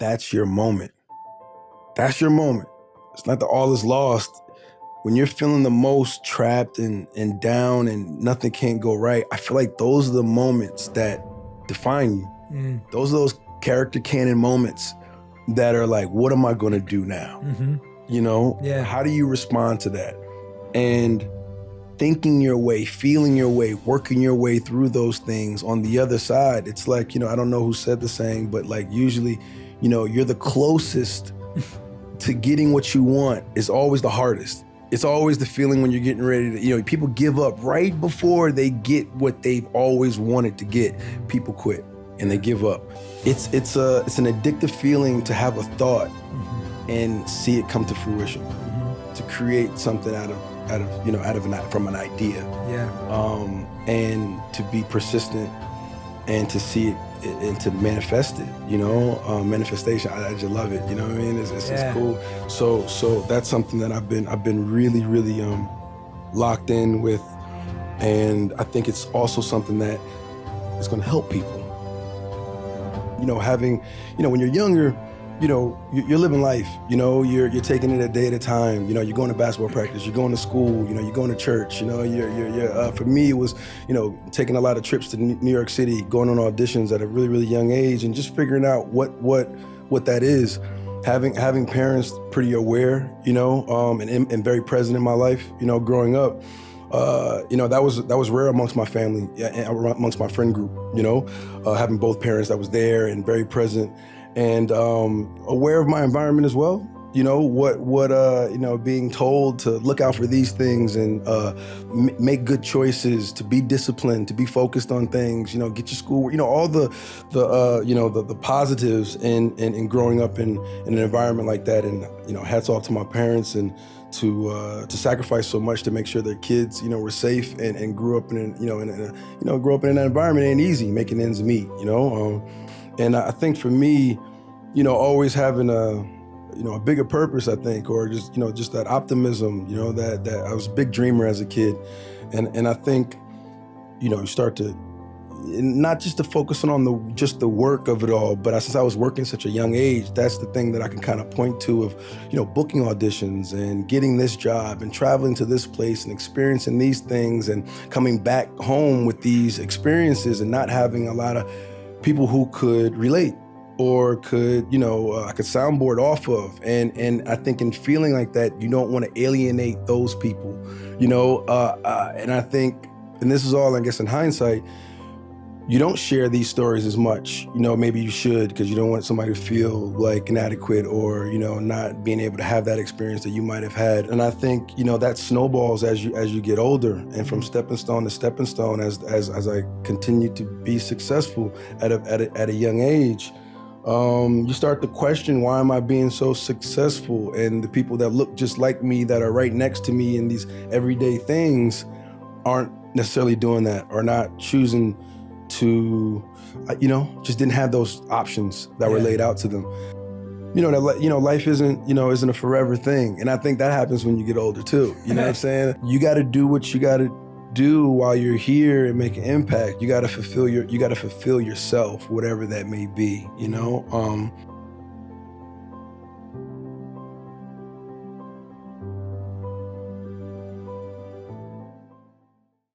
that's your moment. That's your moment. It's not that all is lost. When you're feeling the most trapped and down and nothing can't go right, I feel like those are the moments that define you. Those are those character canon moments that are like, what am I going to do now? You know, how do you respond to that? And thinking your way, feeling your way, working your way through those things on the other side, it's like, I don't know who said the saying, but like usually, you're the closest to getting what you want is always the hardest. It's always the feeling when you're getting ready to, people give up right before they get what they've always wanted to get. People quit and they give up. It's an addictive feeling to have a thought and see it come to fruition, to create something from an idea. And to be persistent and to see it and to manifest it, manifestation. I just love it. You know what I mean? It's cool. So that's something that I've been really, really locked in with, and I think it's also something that is going to help people. When you're younger, you're living life. You're taking it a day at a time. You're going to basketball practice. You're going to school. You're going to church. For me, it was taking a lot of trips to New York City, going on auditions at a really, really young age, and just figuring out what that is. Having parents pretty aware, and very present in my life. Growing up, that was rare amongst my family, and amongst my friend group. Having both parents that was there and very present. And aware of my environment as well. Being told to look out for these things and make good choices, to be disciplined, to be focused on things, get your school, all the positives in growing up in an environment like that. And, hats off to my parents and to sacrifice so much to make sure their kids, were safe and grew up in an environment ain't easy, making ends meet, And I think for me, always having a bigger purpose, I think, or just that optimism, that I was a big dreamer as a kid. And I think, you start to, not just to focus on just the work of it all, but since I was working such a young age, that's the thing that I can kind of point to of, booking auditions and getting this job and traveling to this place and experiencing these things and coming back home with these experiences and not having a lot of people who could relate or could, I could soundboard off of. And I think in feeling like that, you don't want to alienate those people, and I think, and this is all, I guess, in hindsight, you don't share these stories as much, maybe you should, because you don't want somebody to feel like inadequate or, not being able to have that experience that you might have had. And I think, that snowballs as you get older, and from stepping stone to stepping stone, as I continue to be successful at a young age, you start to question, why am I being so successful? And the people that look just like me, that are right next to me in these everyday things, aren't necessarily doing that, or not choosing to, just didn't have those options that were laid out to them. Life isn't a forever thing. And I think that happens when you get older too. You know what I'm saying? You got to do what you got to do while you're here and make an impact. You got to fulfill yourself, whatever that may be,